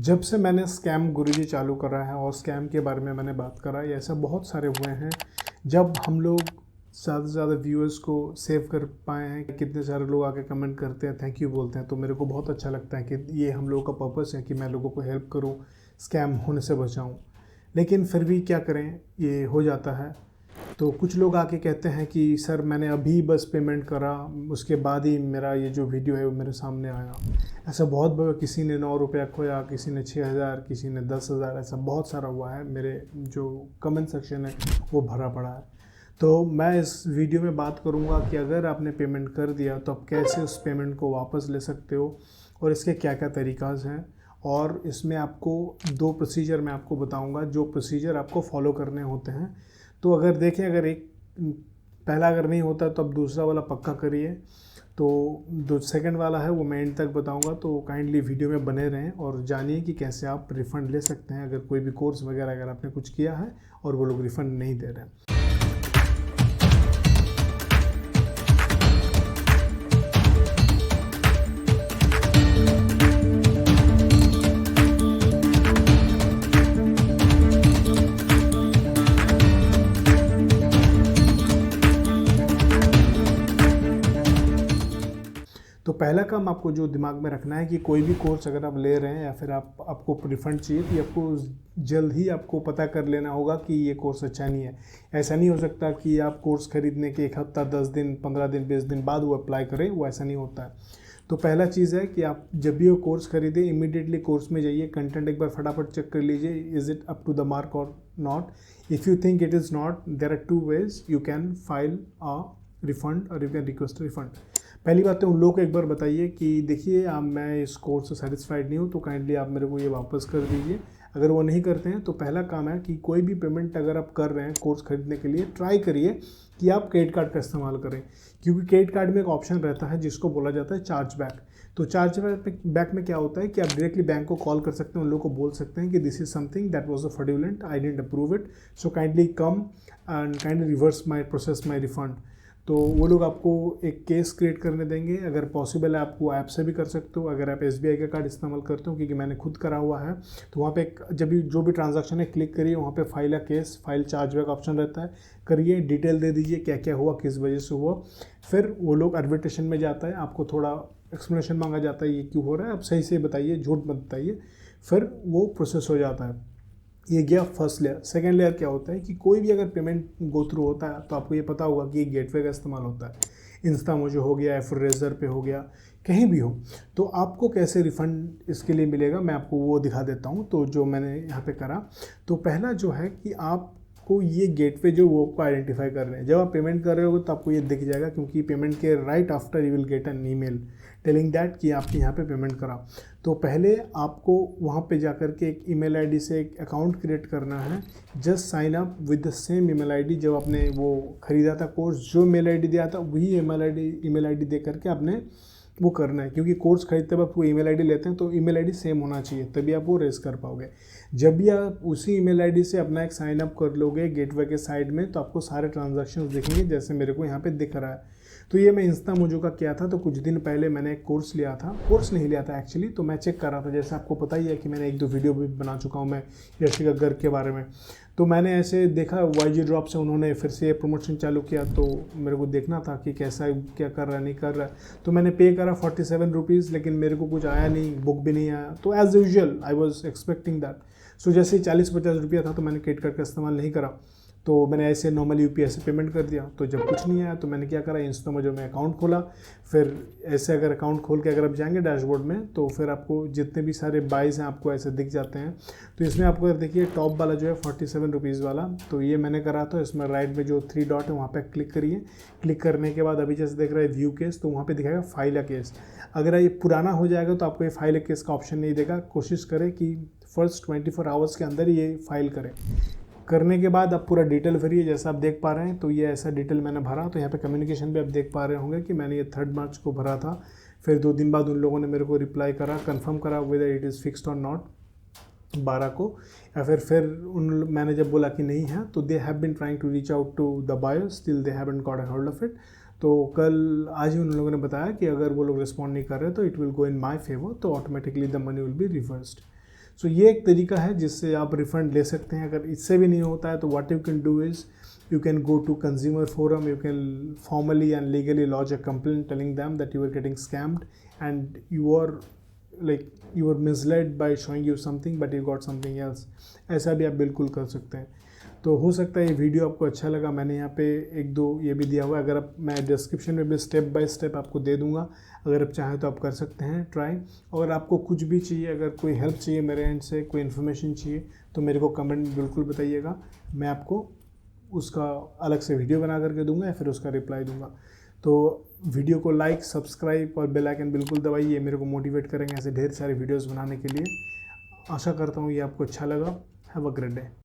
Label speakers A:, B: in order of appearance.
A: जब से मैंने स्कैम गुरुजी चालू करा है और स्कैम के बारे में मैंने बात करा, ये ऐसा बहुत सारे हुए हैं। जब हम लोग ज़्यादा से ज़्यादा व्यूअर्स को सेव कर पाए हैं, कितने सारे लोग आके कमेंट करते हैं, थैंक यू बोलते हैं, तो मेरे को बहुत अच्छा लगता है कि ये हम लोगों का पर्पस है कि मैं लोगों को हेल्प करूं, स्कैम होने से बचाऊं। लेकिन फिर भी क्या करें, ये हो जाता है। तो कुछ लोग आके कहते हैं कि सर मैंने अभी बस पेमेंट करा, उसके बाद ही मेरा ये जो वीडियो है वो मेरे सामने आया। ऐसा बहुत बहुत, किसी ने 9 रुपया खोया, किसी ने 6,000, किसी ने 10,000, ऐसा बहुत सारा हुआ है। मेरे जो कमेंट सेक्शन है वो भरा पड़ा है। तो मैं इस वीडियो में बात करूंगा कि अगर आपने पेमेंट कर दिया तो आप कैसे उस पेमेंट को वापस ले सकते हो और इसके क्या क्या तरीक़ाज़ हैं। और इसमें आपको 2 प्रोसीजर मैं आपको बताऊंगा, जो प्रोसीजर आपको फॉलो करने होते हैं। तो अगर देखें, अगर एक पहला अगर नहीं होता तो अब दूसरा वाला पक्का करिए। तो जो सेकंड वाला है वो मैं एंड तक बताऊंगा, तो काइंडली वीडियो में बने रहें और जानिए कि कैसे आप रिफ़ंड ले सकते हैं अगर कोई भी कोर्स वगैरह अगर आपने कुछ किया है और वो लोग रिफ़ंड नहीं दे रहे हैं। तो पहला काम आपको जो दिमाग में रखना है कि कोई भी कोर्स अगर आप ले रहे हैं या फिर आपको रिफ़ंड चाहिए, तो आपको जल्द ही आपको पता कर लेना होगा कि ये कोर्स अच्छा नहीं है। ऐसा नहीं हो सकता कि आप कोर्स खरीदने के 1 हफ्ता, 10 दिन, 15 दिन, 20 दिन बाद वो अप्लाई करें, वो ऐसा नहीं होता है। तो पहला चीज़ है कि आप जब भी वो कोर्स खरीदें, इमीडिएटली कोर्स में जाइए, कंटेंट एक बार फटाफट चेक कर लीजिए, is it up to the mark or not. If you think it is not, there are 2 ways you can file a refund or you can request refund. पहली बात तो उन लोगों को एक बार बताइए कि देखिए मैं इस कोर्स से सेटिस्फाइड नहीं हूँ, तो काइंडली आप मेरे को ये वापस कर दीजिए। अगर वो नहीं करते हैं तो पहला काम है कि कोई भी पेमेंट अगर आप कर रहे हैं कोर्स खरीदने के लिए, ट्राई करिए कि आप क्रेडिट कार्ड का इस्तेमाल करें, क्योंकि क्रेडिट कार्ड में एक ऑप्शन रहता है जिसको बोला जाता है चार्ज बैक। तो चार्ज बैक में क्या होता है कि आप डायरेक्टली बैंक को कॉल कर सकते हैं, उन लोगों को बोल सकते हैं कि this is something that was a fraudulent, I didn't approve it, so kindly come and kindly reverse my process my refund. तो वो लोग आपको एक केस क्रिएट करने देंगे। अगर पॉसिबल है आप वो ऐप से भी कर सकते हो, अगर आप SBI का कार्ड इस्तेमाल करते हो, क्योंकि मैंने खुद करा हुआ है। तो वहाँ पे एक जब भी जो भी ट्रांजैक्शन है क्लिक करिए, वहाँ पे file a case, file charge back option रहता है, करिए, डिटेल दे दीजिए क्या क्या हुआ, किस वजह से हुआ। फिर वो लोग arbitration में जाता है, आपको थोड़ा एक्सप्लेनेशन मांगा जाता है ये क्यों हो रहा है, आप सही से बताइए, झूठ मत बताइए, फिर वो प्रोसेस हो जाता है। ये गया फर्स्ट लेयर। सेकेंड लेयर क्या होता है कि कोई भी अगर पेमेंट गो थ्रू होता है तो आपको ये पता होगा कि ये गेटवे का इस्तेमाल होता है। इंस्टामोजो हो गया या फिर रेजर पे हो गया, कहीं भी हो। तो आपको कैसे रिफ़ंड इसके लिए मिलेगा, मैं आपको वो दिखा देता हूँ। तो जो मैंने यहाँ पे करा, तो पहला जो है कि आपको ये गेटवे जो वो आपको आइडेंटिफाई कर रहे हैं। जब आप पेमेंट कर रहे होगे तो आपको ये दिख जाएगा, क्योंकि पेमेंट के right after you will get an email telling that कि आपने यहाँ पे पेमेंट करा। तो पहले आपको वहाँ पे जाकर के एक ईमेल आईडी से एक अकाउंट क्रिएट करना है। Just sign up with the same email ID, जब आपने वो ख़रीदा था कोर्स, जो ईमेल आईडी दिया था वही ईमेल आईडी दे करके आपने वो करना है, क्योंकि कोर्स खरीदते वक्त वो ईमेल आईडी लेते हैं, तो ईमेल आईडी सेम होना चाहिए, तभी आप वो रेस कर पाओगे। जब भी आप उसी ईमेल आईडी से अपना एक साइन अप कर लोगे गेटवे के साइड में, तो आपको सारे ट्रांजैक्शंस दिखेंगे, जैसे मेरे को यहाँ पे दिख रहा है। तो ये मैं इंस्टामोजो का किया था। तो कुछ दिन पहले मैंने एक कोर्स लिया था, कोर्स नहीं लिया था एक्चुअली, तो मैं चेक कर रहा था। जैसे आपको पता ही है कि मैंने 1-2 वीडियो भी बना चुका हूँ मैं यशिका गर्ग के बारे में। तो मैंने ऐसे देखा YG ड्रॉप से उन्होंने फिर से प्रमोशन चालू किया, तो मेरे को देखना था कि कैसा क्या कर रहा है, नहीं कर रहा है। तो मैंने पे करा 47 रुपीज़, लेकिन मेरे को कुछ आया नहीं, बुक भी नहीं आया। तो as usual I was expecting that. So जैसे 40-50 रुपया था, तो मैंने क्रेडिट कार्ड का इस्तेमाल नहीं करा, तो मैंने ऐसे नॉर्मली UPI से पेमेंट कर दिया। तो जब कुछ नहीं आया तो मैंने क्या करा, इंस्टामोजो में अकाउंट खोला। फिर ऐसे अगर अकाउंट खोल के अगर आप जाएंगे डैशबोर्ड में, तो फिर आपको जितने भी सारे बाइज हैं आपको ऐसे दिख जाते हैं। तो इसमें आपको देखिए टॉप वाला जो है 47 रुपीज़ वाला, तो ये मैंने करा था। इसमें राइट में जो 3 डॉट है वहाँ पर क्लिक करिए। क्लिक करने के बाद अभी जैसे देख रहे हैं व्यू केस, तो वहाँ पर दिखाएगा फाइल अ केस। अगर ये पुराना हो जाएगा तो आपको ये फाइल अ केस का ऑप्शन नहीं देगा। कोशिश करें कि फर्स्ट 24 आवर्स के अंदर ये फाइल करें। करने के बाद आप पूरा डिटेल भरिए, जैसा आप देख पा रहे हैं। तो ये ऐसा डिटेल मैंने भरा। तो यहाँ पे कम्युनिकेशन भी आप देख पा रहे होंगे कि मैंने ये 3 मार्च को भरा था। फिर 2 दिन बाद उन लोगों ने मेरे को रिप्लाई करा, कंफर्म करा वेदर इट इज़ फिक्स्ड और नॉट, 12 को। या फिर मैंने जब बोला कि नहीं है, तो they have been trying to reach out to the buyers, still they haven't got a hold of it. तो आज ही उन लोगों ने बताया कि अगर वो लोग रिस्पॉन्ड नहीं कर रहे तो it will go in my favour, तो automatically the money will be reversed. So ये एक तरीका है जिससे आप रिफ़ंड ले सकते हैं। अगर इससे भी नहीं होता है तो what you can do is you can go to consumer forum, you can formally and legally lodge a complaint telling them that you are getting scammed and you were misled by showing you something but you got something else। ऐसा भी आप बिल्कुल कर सकते हैं। तो हो सकता है ये वीडियो आपको अच्छा लगा। मैंने यहाँ पे एक दो ये भी दिया हुआ है, अगर आप मैं डिस्क्रिप्शन में भी स्टेप बाय स्टेप आपको दे दूँगा, अगर आप चाहें तो आप कर सकते हैं ट्राई। और आपको कुछ भी चाहिए, अगर कोई हेल्प चाहिए मेरे एंड से, कोई इन्फॉर्मेशन चाहिए तो मेरे को कमेंट में बिल्कुल बताइएगा, मैं आपको उसका अलग से वीडियो बना करके दूंगा या फिर उसका रिप्लाई दूंगा। तो वीडियो को लाइक, सब्सक्राइब और बेल आइकन बिल्कुल दबाइए, मेरे को मोटिवेट करेंगे ऐसे ढेर सारे वीडियोस बनाने के लिए। आशा करता हूँ ये आपको अच्छा लगा। Have a great day.